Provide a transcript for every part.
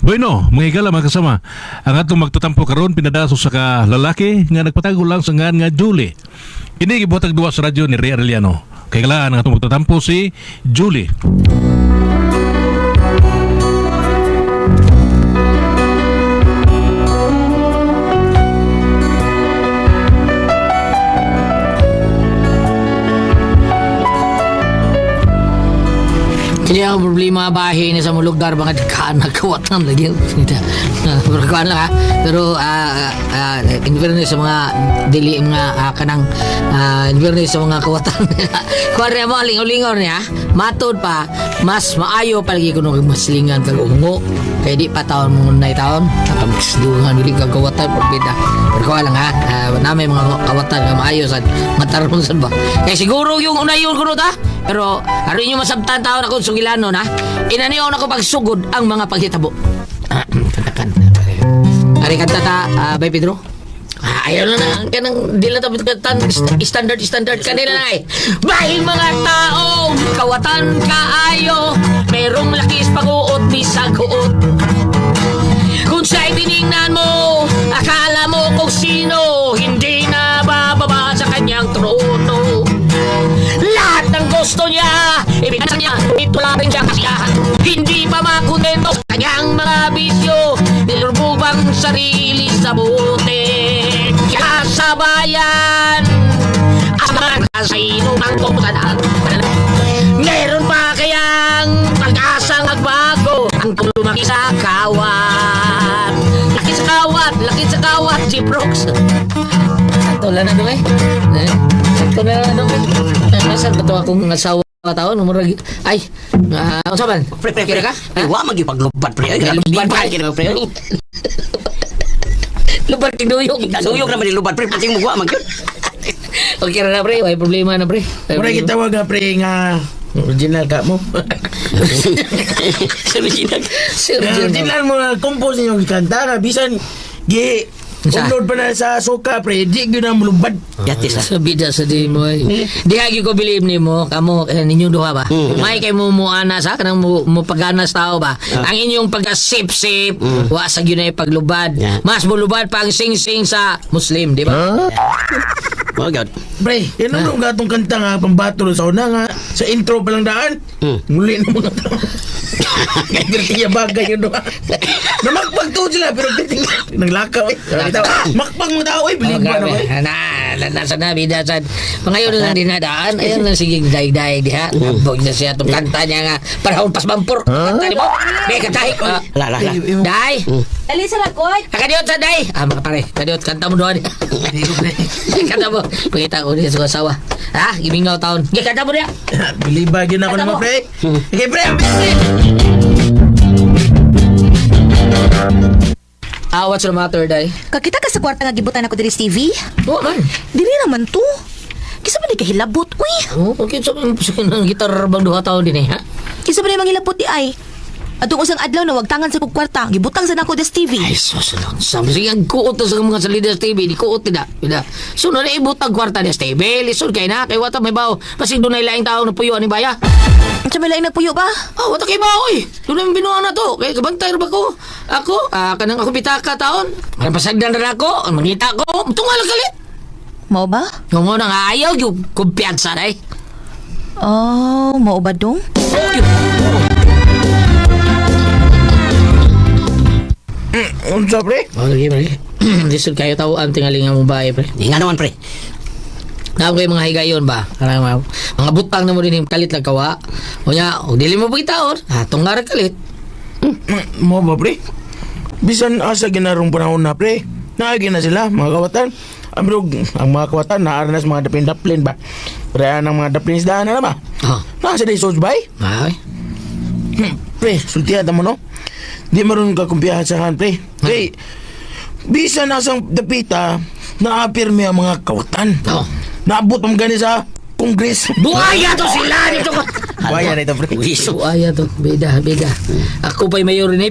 Bueno, mga higala mga kasama, ang atong magtutampo karon pinadaso sa ka lalaki nga nagpatago lang sa ngan nga Julie. Kini gibuhatag duwa sa radyo ni Ray Arellano. Kay kalaan ang atong magtutampo si Julie. Hindi ako problema bahay ni sa mga lugar mga kaan nagkawatan lagi. Berkuan lang ha. Pero in fairness sa mga dili mga kanang in fairness sa mga kawatan. Kuan mo lingon-lingon niya. Matod pa mas maayo palagi kuno maslingan kag ungo. Kay di pa taon mo nay taon. Nakamisduhan dili kag kawatan porbida. Berkuan lang ha. Namay mga kawatan nga maayo sad mataron sad ba. Kay siguro yung unayon kuno ta. Pero ari nyo masabtan taon ako sugilano na inaniyaw na ko pagsugod ang mga paghitabo. Ari kanta ta Bay Pedro. Ayaw na kanang dila ta standard kanila na eh. Bay mga tao kawatan kaayo merong lakis paguot bisag huot. Kung siya'y tiningnan mo akala mo kung sino hindi na bababa sa kanyang trono. Lahat ng gusto niya ibigay niya, ito lang rin siya kasiyahan. Hindi pa makontento sa kanyang mga bisyo. Nilurbubang sarili sa buti. Kaya sa bayan asaman sa inumang tumusanan. Meron pa kayang pag-asang magbago ang lumaki sa kawat. Laki sa kawat, si Brooks. Tula na doon eh. Tula na doon eh. Nasaan ba ito akong asawa taon? Umurag. Ay, ano saban? Kira ka? Ay, wa magipaglubat pre. Ay, lubat pa kini pre. Lubat tigduyog. Duyog naman ni lubat pre, pating mo wa magyud. Okay na pre, may problema na pre. Mura kitawag nga pre nga original ka mo. Original mo nga compose niyo kanta na bisan gi upload pa na sa suka pre, di gyud na mulubad. Yatis Sa bida sa di mo. Di hagi ko believe ni mo, kamo ninyo duha ba? May kay mo ana sa kanang mo paganas tao ba? Ang inyong pagka-sip-sip, wa sa gyud na paglubad. Mas mulubad pa ang sing-sing sa Muslim, di ba? Oh god. Pre, yan ang gatong kanta nga pambatol sa una nga sa intro pa lang daan. Muli na mga tao. Kaya tingya bagay yun doon. Namagpagtuod sila pero naglakaw eh. Makpag mo tao eh, bilib ba naman? Nasa na, bida sa pangayon lang din nadaan. Ayun lang sige, daig-daig diha. Nabog na siya itong kanta niya nga. Parahon pas bampur. Kanta ni mo. Di, kantahin ko. La. Day. Alisa lakot. Kakadiot sa day. Mga pare, kadiot, kanta mo doon. Kanta mo. Pagkita ko niya sa asawa. Ha? Gimingaw taon. Kanta mo niya. Biliba yun ako naman pre. Okay pre, What's the matter, day? Kakita ka sa kwarta nga gibutan ako diri sa TV? Oo, man. Dili naman to. Kisa ba di kahilabot, uy? Oo, okay. So, ng gitar bang 2 taon din eh, ha? Kisa ba di mangilabot di ay? Atong usang adlaw na wag tangan sa kong kwarta, gibutang sa nako sa TV. Ay, susunod. Sabi sige, ang kuot to sa mga salida sa TV, di kuot tidak. So, na ibutang kwarta ni sa TV, lisod kay na, kay wata may baw. Kasi doon ay laing tao na puyo ni Baya. Ang may laing nagpuyo ba? Wata kay baw, eh. Doon namin binuha na to. Kaya kabantay ba ko? Ako, kanang ako bitaka taon. Kanang pasagdan na ako, ang mangita ko. Tungal kalit. Mao ba? Kung mo nang ayaw, yung kumpiyansa na eh. Oh, mao ba dong? unsa pre? Lagi, pre. Lisod kayo tao ang tingaling ang bahay, pre. Di nga naman pre. Nako kay mga higayon ba? Karang mga butang na mo din kalit lang kawa. O nya, o dili mo bitaon. Tunggar kalit. Mo ba pre? Bisan asa ginarong panahon na pre. Naagi na sila mga kawatan. Amrog ang mga kawatan naaranas mga dapin-daplin ba? Pre ang mga daplin isdaan na ba? Nasa day sauce bay? Ay. Pre, sultihan mo no? Di maroon ka kumpiyahan sa han pre. Pre, bisan nasang dapita naapirme ang mga kawatan. Naabot ang gani sa Congress. Buaya to sila dito ko. Buaya na ito pre. Buaya to. Beda. Ako pa'y mayor ni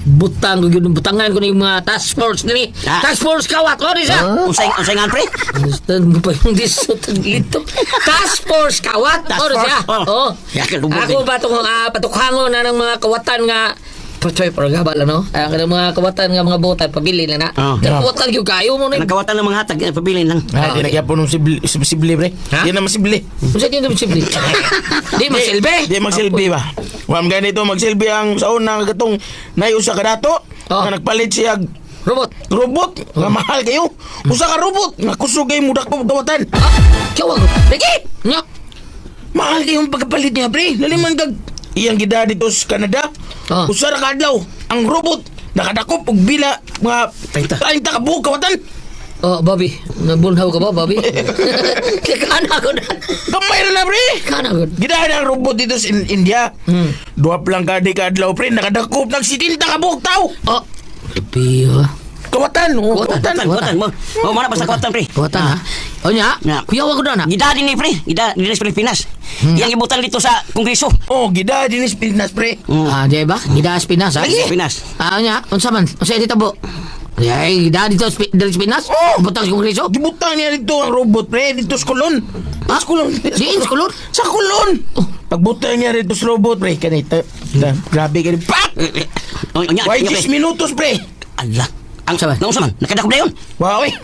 butang ko yun, butangan ko ng mga task force nini. Task force kawat ko ni siya. Usay nga pre. Understand mo pa yung disutang dito. Task force kawat ko ni siya. Ya ka lubog. Ako ba itong patukhangon na ng mga kawatan nga Pachoy, pero gaba lang, no? Ang kanang mga kawatan nga mga butan, pabili na na. Oh. Kawatan yung kayo mo na. Nagkawatan ng mga hatag, pabilin lang. Ah, di nagyapon ng sibli, pre. Ha? Di na masibli. Kung saan yun simple? Di masilbi. Di magsilbi ba? Wam ganito magsilbi ang sa unang katong nayusa ka dato. Oh. Nga nagpalit siya Robot. robot. Nga mahal kayo. Usa ka robot. Nga kusugay mudak ko kawatan. Kiyawag. Lagi. Nya. Mahal kayong pagkapalit niya, pre. Naliman kag iyang gida dito sa Canada. Ah. Usa ra ka adlaw ang robot nakadakop og bila mga 30 ka buok kawatan. Oh, Bobby. Nabunhaw ka ba, Bobby? Kana ko na. Kamay ra na, pre. Kana ko. Gidaan ang robot dito sa India. Duwa lang ka adlaw, pre. Nakadakop ng 70 ka buok tao. Oh. Piyo. Kawatan. Oh, Kawatan mo. Oh, mana basta kawatan, pre. Kawatan ha? O nya? Nya. Kiyawag ko na na. Gida din ni pre, gida din sa Pilipinas. Yang ibutan dito sa Kongreso. Oh, gida dinis Pilipinas, pre. Ah, di ba? Gidas Pinas ha? Pilipinas. Ah, nya? Unsa man? Unsa dito bo? Ay, gidas dito dari Pinas? Oh. Butang sa Kongreso? Gibutang niya dito ang robot, pre. Dito sa kulon. Ha? Sa kulon. Diin sa kulon? Sa kulon. Pagbutang niya dito sa robot, pre. Kanita. Grabe ka rin. Pak! Oh, nya. Why 10 minutos, pre? Allah. Ang Saban. naunsa man, nakadakop na yun. Wow, eh.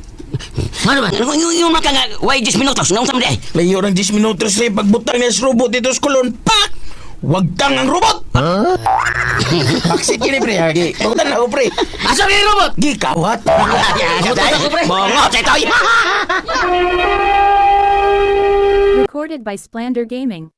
Ano ba? Yung mga nga, why 10 minutos, naunsa man di ay. Layo ng 10 minutos, pre. Pagbutang niya sa robot dito sa kulon. Pak! Wagtang ang robot! Baksit kini, pre. Hagi. Pagkutan na ako, pre. Asa ni robot? Gikawat. Bongo, tetoy. Recorded by Splander Gaming.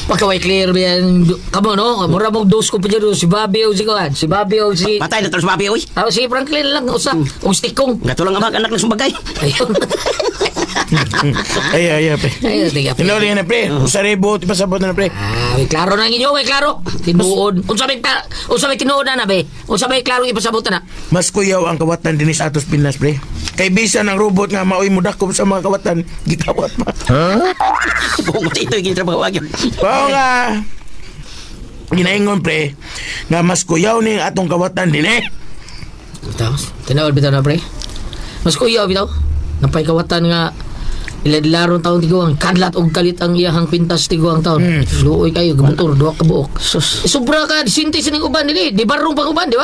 Pagkaway clear ba yan? Kamo no? Mura mong dos ko pa dyan si Bobby o si Kawan. Si Bobby o si... Patay na terus babi, oy. Ah, si Franklin lang. Usa. O stikong. Gato lang ang mga anak ng sumbagay. Ayun. Ay, pre. Ayun, tiga. Tinuli na, pre. Usaribo, tipasabot na, pre. Ah, may klaro na inyo, may klaro. Tinuod. Unsa may tinuod na be? Unsa may klaro ipasabot na? Mas kuyaw ang kawatan dinis atos Pinas, pre. Kay bisa ng robot nga maoy mo dakop sa mga kawatan, gikawat ma. Bongo, tetoy, ginatrabaho agyo. Bao nga. Ginaingon, pre, nga mas kuyaw ni atong kawatan din eh. Tapos, tinuod bitaw na pre. Mas kuya bitaw. Napay kawatan nga iladlaron taon tiguang kadlat og kalit ang iyahang pintas tiguang taon. Luoy kayo gabutor duha ka buok. Sobra ka sinti sining uban dili, di barong pang uban, di ba?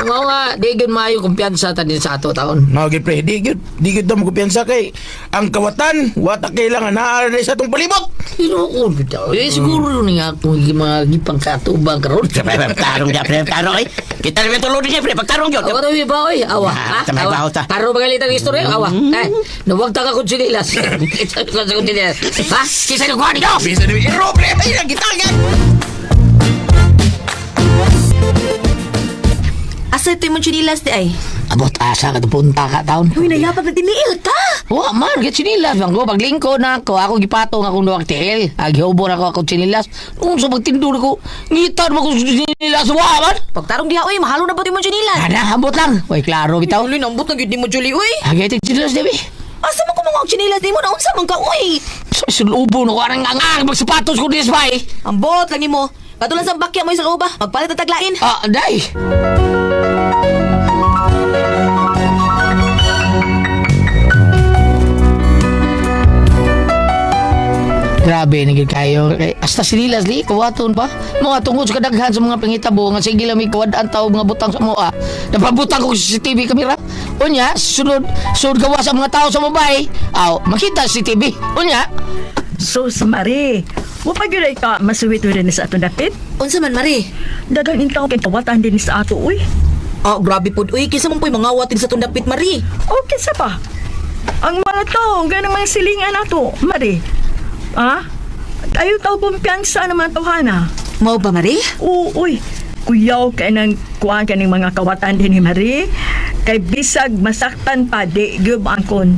Mao nga di gyud maayo kumpiyansa ta din sa ato taon. Mao gid, pre, di gid mo kumpiyansa kay ang kawatan wata kailangan naa sa atong palibot. Tinuod bitaw. Siguro ni nga kung mga gipang katubang karon. Tarong dia, pre, tarong ay. Kita naman tulog niya, pre, pagtarong yun. Awa tayo ba oy? Awa. Ah, Ha? tamay baho ta. Karo magalit ang istorya, awa. Nawag ta ka kun sinilas. Kita ka kun sinilas. Ha? Kisa ni kuan niyo. Bisa ni ero, pre, ay nagitagan. Asa ito yung chinilas di ay? Abot asa ka punta ka taon. Uy, nayapag na tiniil ta! Wa man, get sinilas. Ang go paglingko na ako gipatong akong duwag tihel. Agihubor ako sinilas. Kung sa pagtindur ko, ngitan mo ko sinilas. Wa man. Pagtarong diha, uy, mahalo na ba yung chinilas? Ana, ambot lang. Way klaro bitaw. Uy, nambot na gid ni mo, Julie, uy! Agay tig sinilas debi. Asa mo kung mga chinilas di mo na unsa man ka, uy! Sulubo na ko arang nga magsapatos ko dis bay. Ambot lang mo. Patulan sa bakya mo sa uba. Magpalit ang taglain. Ah, day. Grabe, naging kayo. Hasta sinilas li, kawaton pa. Mga tungkol sa kadaghan sa mga pangitabo nga sige lang may kawadaan tao mga butang sa mua. Napabutang ko sa CCTV kamera. Unya, sunod gawa sa mga tao sa mabay. Aw, makita sa CCTV. Unya, Sus, Mari. Wapag yun ay ka masuwit rin sa ato dapit. Unsa man, Mari? Dagang intaw kay kawatan din sa ato, uy. Oh, grabe po. Uy, kisa mong po'y mga awatin sa tundapit, Mari. Okay sa pa. Ang mga tao, ganang mga silingan nato, Mari. Ha? Tayo tao kumpiyansa naman tawhana. Mao ba, Mari? Uy. Kuyaw kay nang kuhaan ka ng mga kawatan din ni Mari. Kay bisag masaktan pa, di gyud angkon.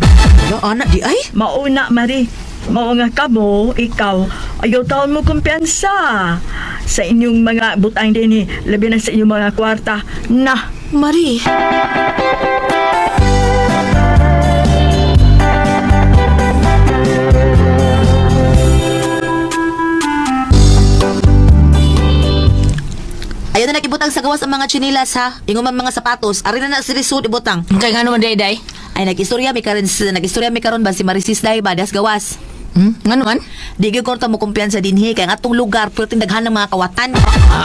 Wala, anak, di ay? Mauna, Mari. Mao nga kamo, ikaw, ayaw taon mo kumpiyansa sa inyong mga butang din labi na sa inyong mga kwarta. Na, Mari. Ayaw na ibutang sa gawas ang mga chinilas ha. Ingon man mga sapatos, ari na si Risud ibutang. Kaya nga naman, day. Ay nag-istorya mi karon ba si Marisis Day badas gawas. Nga naman? Di gyud ko ta mo kumpiyansa dinhi kay nga atong lugar pero tindaghan ng mga kawatan.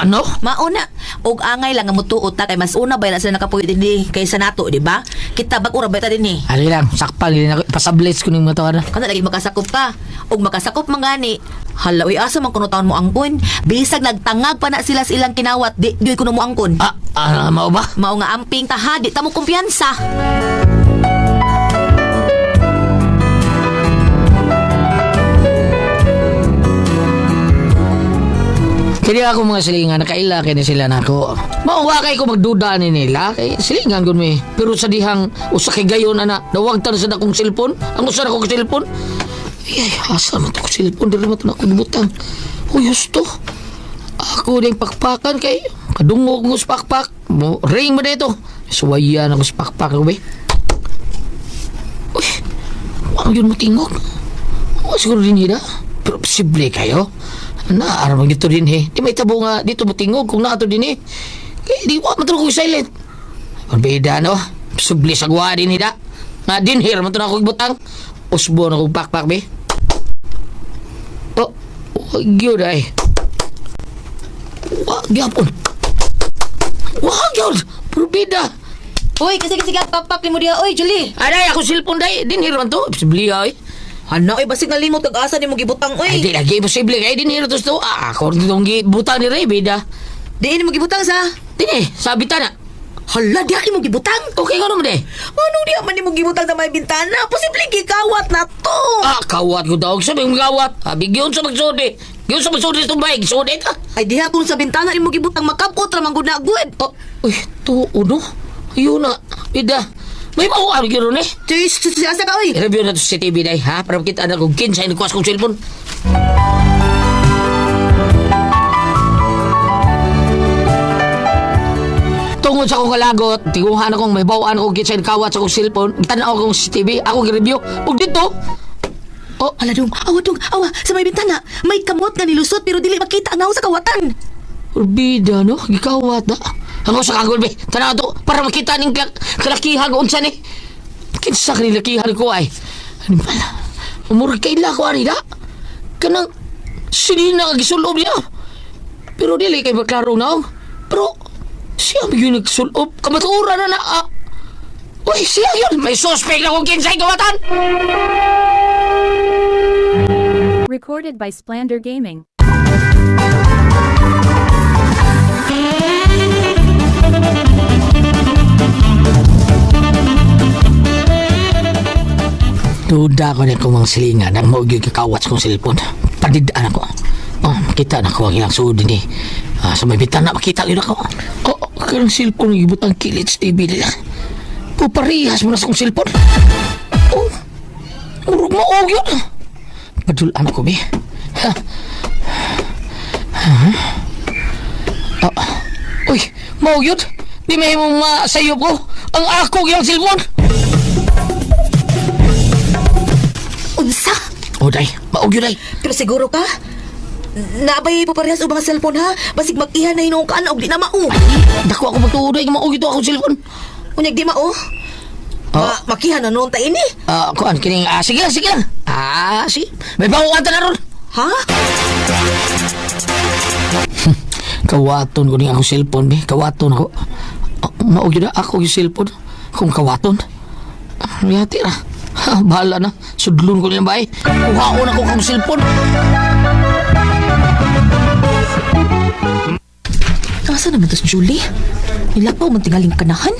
Ano? Mauna, og angay lang nga mutuot ta kay mas una ba na sila nakapuyo dinhi kaysa nato, di ba? Kita bag-ura ba ta dinhi? Ali lang, sakpal. Pasablets ko ng mga tawaran. Kana lagi makasakop ka. Og makasakop man gani. Hala, uy, asa man kuno taon mo angkon? Bisag nagtangag pa na sila sa ilang kinawat, di kuno mo angkon. Mao ba? Mao nga amping ta ha, di ta mo kumpiyansa. Kaya ako mga silingan, nakaila kay ni sila nako. Mauwa kay ko magduda ni nila, kay silingan ko mi. Pero sa dihang usa kay gayon ana, nawagtan sa akong cellphone, ang usa na akong cellphone. Ay, asa man to cellphone diri man to ako gibutang. Huyos to. Ako ding pakpakan kay kadungog mo sa pakpak. Mo ring mo dito. Suwaya na ko sa pakpak ko be. Uy, wag yun mo tingog. O siguro din nila. Pero posible kayo. Naaraman dito din Di may tabo nga dito matingog kung naato din Kaya di ko matulog ko silent. Marbeda no. Subli sa gwa din da. Nga din raman to na ako ibutang. Usbo na kong pakpak be. Oh, wag ay. Wag yapon. Wag yun. Marbeda. Uy, kasi pakpak ni mo diha. Uy, Julie. Aday ako cellphone day. Din raman to. Subli ay. Ano, ay basig na limot ag-asa ni mo gibutang, Ay, uy. di lagi posible kay din hiro to. Ako ditong gibutang ni Ray beda. Di ni mo gibutang sa. Dini, sabitan na. Hala, di mo gibutang. Okay nga naman Ano di man ni mo gibutang sa may bintana? Posible gikawat na to. Kawat ko daw. Sabi mo kawat. Bigyan sa magsudi. Bigyan sa magsudi itong bayag. Sudi ka. Ay diha kung sa bintana ni mo gibutang makapot ra man gud na good. Uy, tuo no? Ayun na. Bida. May mauari yun Asa ka, uy? I-review na to sa TV day, ha? Para makita na kung kinsa yung nagkuwas kong cellphone. Tungod sa akong kalagot, tiguhan akong may bawaan akong kinsa yung kawat sa akong cellphone. Tanaw akong sa TV, ako i-review. Huwag dito. Ala dong, awa, sa may bintana. May kamot nga nilusot pero dili makita ang naho sa kawatan. Urbida, no? Gikawat na. Ang sa kagol, be. Tanaw to, para makita ng kalakihan ko unsa ni. Kinsa ka nilakihan ko ay. Ano pala? Umurag kaila ko, Arida. Kanang sinina nga gisulob niya. Pero dili kay maklaro na. Pero siya yung nagsulob. Kamatuura na. Uy, siya yun. May suspect na kung kinsay kawatan. Recorded by Splander Gaming. Duda ko na kung mga silingan ang maugil kakawat sa kong cellphone. Pandidaan ako. Makita na ko ang ilang suod din sa may bitana makita yun ako. Karang cellphone yung ibutang kilit sa TV nila. Puparihas mo na sa kong cellphone. Urog mo yun. Padulaan ako, be. Uy, mau yun. Di may mong masayop ko. Ang ako yung cellphone. Unsa? Day, maog yun, day. Pero siguro ka? Naabay po parehas ubang cellphone ha? Basig mag-ihan na hinong ka na og di na mao. Dako ako magtuuday, maog ito akong cellphone. Unyag di mao? Makihan na noon ta ini. Kuan, kining, sige lang, sige lang. Sige. May bawaan ta na ron. Ha? Kawaton ko niya akong cellphone, be. Kawaton ako. Maog yun na ako yung cellphone. Kung kawaton. Yati na. Bahala na. Sudlun ko niya ba eh. Kuhaon ako kong cellphone. Asa naman tos, Julie? Nilapaw man tingaling kanahan.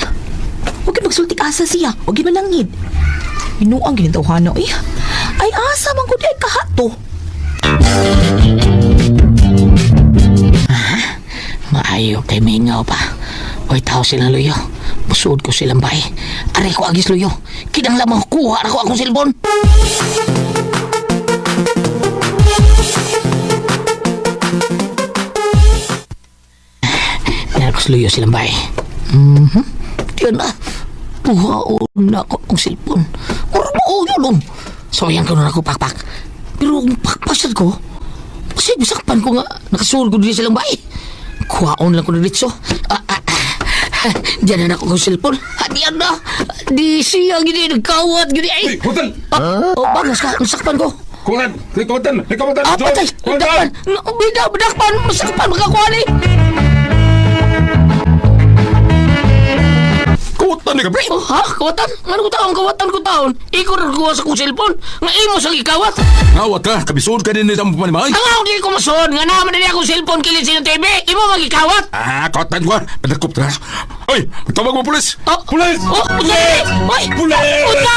Huwag yung magsultik asa siya. Huwag yung malangid. Inuang ginitawhana eh. Ay asa man ko di ay kahato. Maayo kay mingaw pa. Oy, tao silang luyo. Busuod ko silang bahay. Aray ko agis luyo. Kidang lamang kuha ako akong cellphone. Pinarkos luyo silang bahay. Diyan na. Buhaon na ako akong cellphone. Kurmo yun. Soyang ko na ako pakpak. Pero kung pakpasan ko, kasi bisakpan ko nga. Nakasul ko din silang bahay. Kuhaon lang ko na dito. Diyan na ako kong cellphone. Diyan na. Di siya gini, nagkawat gini. Ay! Hotel! Oh, bagas ka. Masakpan ko. Kunan! Likotan! Likotan! Ah, patay! Dakpan! Dakpan! Masakpan! Makakuha Kutan ni ka, pre! Oh, ha? Kawatan? Ano ko taon? Kawatan ko taon? Ikaw na kuha sa kong cellphone. Nga imo sa ikawat. Ngawat ka! Kabisod ka din sa mga panimay! Ang ako di ko masod. Nga naman na akong cellphone kilid sa TV. Imo magikawat. Kutan ko! Padakop ka! Hoy! Tawag mo, pulis! Oh, Pulis! Oh, pulis! Hoy! Pulis! Puta!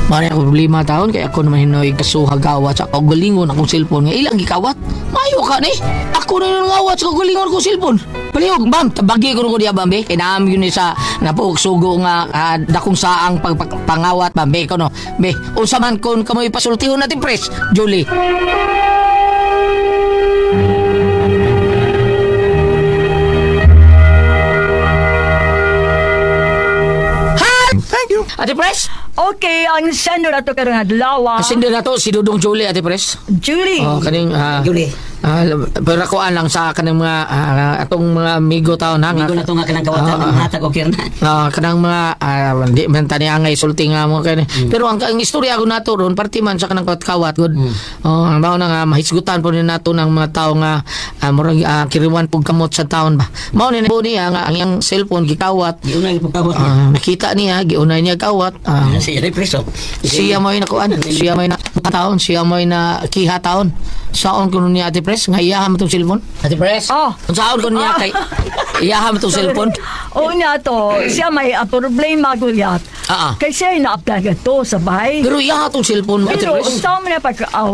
Mari ako problema taon kaya ako naman hinoy kasuhagawat sa kagalingon akong cellphone nga ilang gikawat. Mayo ka ni. Ako na yung ngawat sa kagalingon akong cellphone. Palihog, bam, tabagi ko ko diya bambe. Kaya naam yun sa napuoksugo nga dakong saang pangawat bambe ko no. Be, unsa man kon kamoy pasultihon natin pres, Julie. Thank you! Ate Pres? Okay, ang sender ato karong adlaw. Kasi na to si Dudong Julie, Ate Pres. Julie. Oh, kaning Julie. pero ako lang sa kanang mga atong mga amigo taon ha. Amigo na to nga kanang kawatan ng hatag o kirna. Kanang mga di man tani angay sulti nga mo kani. Pero ang istorya ko nato ron parti man sa kanang kawat gud. Ang mao na nga mahisgutan po ni nato ng mga tao nga murag kiriwan pug kamot sa taon ba. Mao ni niya nga ang iyang cellphone gikawat. Giunay ipagkawat. Nakita niya giunay niya kawat. Siya rin preso. Siya mo'y nakuan. Siya mo'y na taon. Siya mo'y na kiha taon. Saon ko nun niya Ate Pres nga iyahan mo itong cellphone. Ate Pres? Oh. Saon ko niya kay iyahan mo itong cellphone. Oo nga to, siya may problema gulyat. Kay siya ay na-apply to sa bahay. Pero iyahan itong cellphone mo Ate Pero Pres. sa mo na pagkaaw.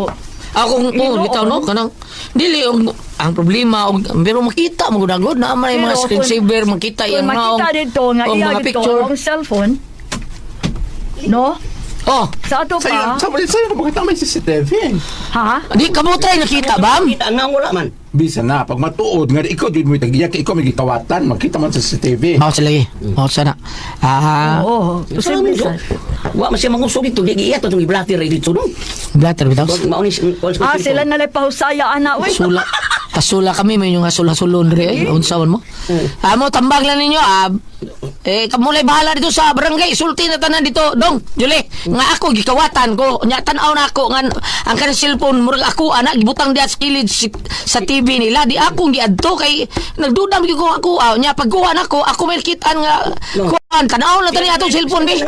Akong bitaw no kanang dili ang problema pero makita mo gud na may mga screensaver makita Kung yung makita dito nga mga iya dito picture. ang cellphone. No? Oh, Sa ato pa. Sa'yo na bakit may CCTV? Ha? di kamo try nakita bam? Kita na wala man. Bisa na, pag matuod nga ikaw din mo itagiyak, ikaw may gitawatan, makita man sa CCTV. Oh, sige. Oh, sana. Oo. Posible sa. Wa man siya mangusog dito, di iya to tong i-blatter dito no. Blatter bitaw. Mao ni Sila na lang pahusaya ana uy. Pasula kami may yung hasul-hasulon re unsaon mo. Amo tambag lang ninyo kamulay bahala dito sa barangay sulti na tanan dito dong Julie nga ako gikawatan ko nya tan-aw na ako nga ang kanang cellphone murag ako ana gibutang diha sa kilid sa TV nila di ako giadto kay nagduda gyud ko ako nya pagkuha nako ako may kitaan nga kuan tan-aw na tani atong cellphone be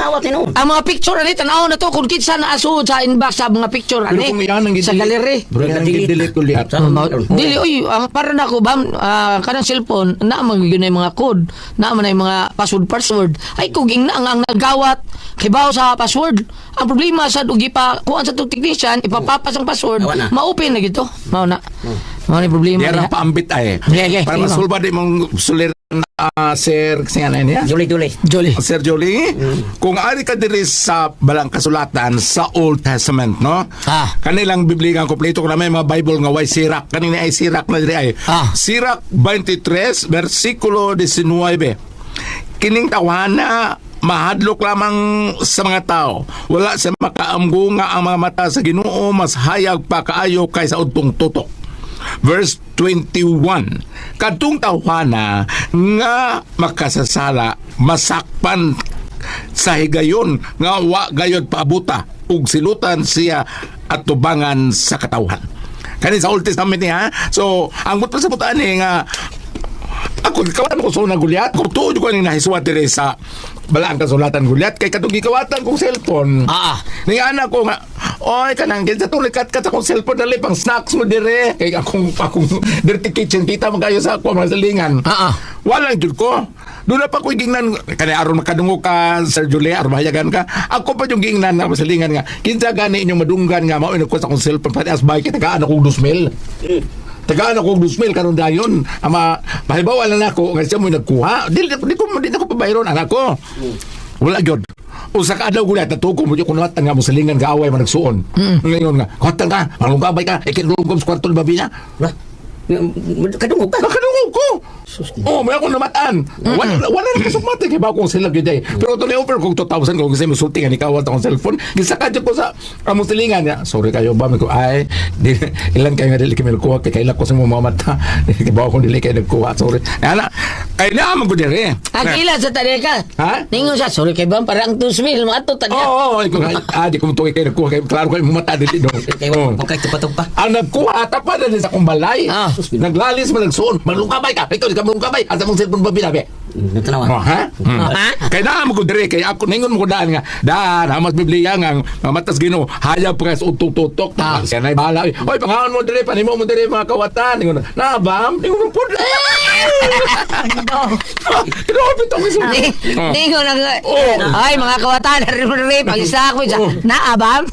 ang mga picture ani tan-aw na to kung kitsa na aso sa inbox sa mga picture Pero ani kung iyan ang sa gallery delete ko lihat. dili oy ang para nako bam kanang cellphone na man gyud na mga code na man ay mga password ay kung ing na ang nagawat kibaw sa password ang problema sa dugi pa kuan sa tug technician ipapapas ang password ma-open na gito mao na mao ni problema Diyan ang paambit ay. Okay, Para sige, masulba di mong sulir Sir, kasi ano niya? Julie. Jolie Sir Jolie, kung ari ka diri sa balang kasulatan sa Old Testament, no? Kanilang Biblia ang kompleto ko na may mga Bible nga way sirak. Kanina ay sirak na diri ay. Sirak 23, versikulo 19. Kining tawana mahadlok lamang sa mga tao. Wala sa makaamgo nga ang mga mata sa Ginoo mas hayag pa kaayo kaysa udtong tutok. Verse 21. Kadtong tawhana nga makasasala masakpan sa higayon nga wa gayod paabuta ug silutan siya at tubangan sa katawhan. Kani sa Old Testament niya. So, ang but sa putaan nga ako gikawatan ko sa unang Gulyat. Kung tuod ko ning nahiswat diri sa balaang kasulatan Gulyat kay kadtong gikawatan kong cellphone. Ning anak ko nga oy kanang sa tulikat ka sa kong cellphone dali pang snacks mo dire kay akong dirty kitchen kita magayo sa ako mga salingan. Wala jud ko. Doon na pa ko gingnan kani aron makadungo ka Sir Julie aron mahayagan ka. Ako pa yung gingnan na masalingan nga kinsa gani inyong madunggan nga mao ko sa kong cellphone pati as bike tagaan ako 2,000. Tagaan ako 2,000 karon dayon. Ama mahibaw na nako nga siya mo nagkuha. Dili ko pabayron anak ko. Wala gyud. Usa ka adlaw gulat natuko mo kun watan nga mosalingan nga away man nagsuon. Ngayon nga, "Hotan ka, manungkabay ka, ikinulugom sa kwarto ni babi niya." Kadungog ka. Nakadungog ko. Oh, may ako namataan. Wala na kasukmati kay ba kung sila gyud ay. Pero tuloy offer kung 2,000 kung kasi musulti nga ni kawat akong cellphone. Gisaka jud ko sa among silingan niya. Sorry kayo ba ko ay ilan kayo nga dili kay kuha kay kaila ko sa mga mata. Kay ba ko dili kay nagkuha. Sorry. Ana kay na man gud dire. Akila sa tadi ka. Ha? Ningon siya, sorry kay Bam, parang 2,000 mga to tadi. Oo, di ko tuwi kay nagkuha kay klaro kay mata dili do. Okay, tupa-tupa. Ang nagkuha ata pa na sa kumbalay. Naglalis man nagsuon. Malungkabay ka. Ikaw di ka malungkabay. Asa mong cellphone ba binabi? Tanawa. Oh, ha? Kaya na mo ko dire kay ako ningon mo ko daan nga. Daan hamas Biblia nga matas Ginoo. Hayag press utok-tutok. Siya na bahala. Oy, pangaon mo dire panimo mo dire mga kawatan. Ningon na bam. Ningon mo pud. Grabe to ko. Ningon na. Ay, mga kawatan, rin pag-isa ako siya. Naabam.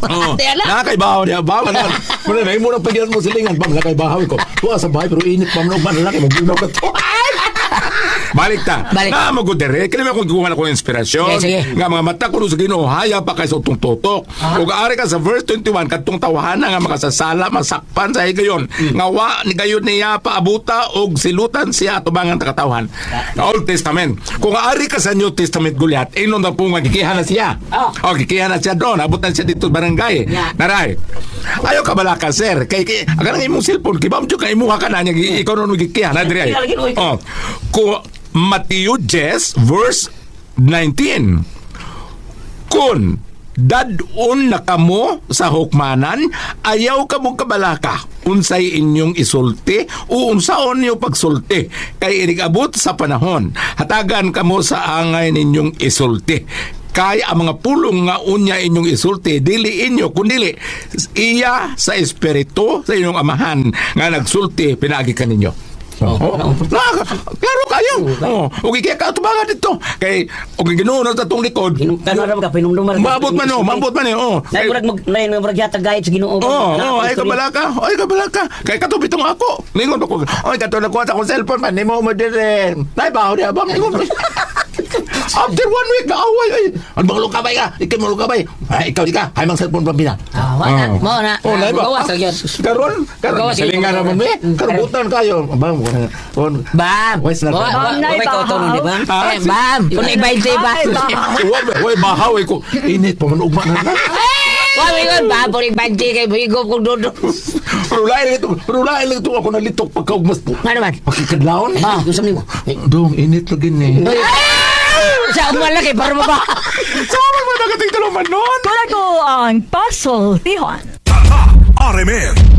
Nakay bahaw niya. Bahaw na. Muna na mo nang pagilan mo silingan. Bam, nakay bahaw ko. Tuwa sa bahay pero init pa mo na laki. Magbunaw ka to. Balik ta. Na magudere, kini mo kuha na ko inspirasyon. Nga mga mata ko sa Ginoo, haya pa kay sa utong tutok. Ug ari ka sa verse 21 kadtong tawhana nga makasasala masakpan sa higayon. Nga wa ni gayon niya paabuta og silutan siya tubangan ta katawhan. Na Old Testament. Kung ari ka sa New Testament Goliath, inon na po magikihan na siya. O gikihan na siya doon, abutan siya dito barangay. Naray. Ayo ka bala ka sir, kay agan imong cellphone kibam jud kay imuha ka na nya ikaw ron gikihan na diri. Oh. Ko Matthew 10 verse 19. Kun dadun na kamo sa hukmanan, ayaw ka mong kabalaka. Unsay inyong isulti o unsaon niyo pagsulti. Kay inigabot sa panahon, hatagan kamo sa angay ninyong isulti. Kay ang mga pulong nga unya inyong isulti, dili inyo, kundili iya sa espiritu sa inyong amahan nga nagsulti, pinagi ka ninyo. Klaro kayo. Ug kaya ka tubangan dito. Kay og Ginoo na tatong likod. Kano ka pinumduman. Maabot man oh. Nay murag nay murag yata gayet sa Ginoo. Ay kabalaka. Kay katubitong ako. Ningon ako. Oy kato na kuha akong cellphone man nimo mo dire. Nay bawo di abang ningon. After 1 week kaaway ay. Ang bang lukabay ka. Ikay mo lukabay. Ay ikaw di ka. Hay mang cellphone pa pina. Mo na. Nay ba. Karon salingan naman me. Karubutan kayo. Bam. Bam. Wes na. Bam, ikaw to nun, di ba? Bam. Kung iba-ibay ba? Way bahaw ko. Init pa man ugma na. Wala yun, Bam. Kung iba-ibay kay Bigop kung dodo. Pero lain lang ito ako nalitok pagkaugmas po. Nga naman? Pakikadlaon? Gusto mo? Dong, init lagi ni. Sa umalaki, para ba? Sama mo nagating tuluman nun? Kung ako ang puzzle, Tihon. RMN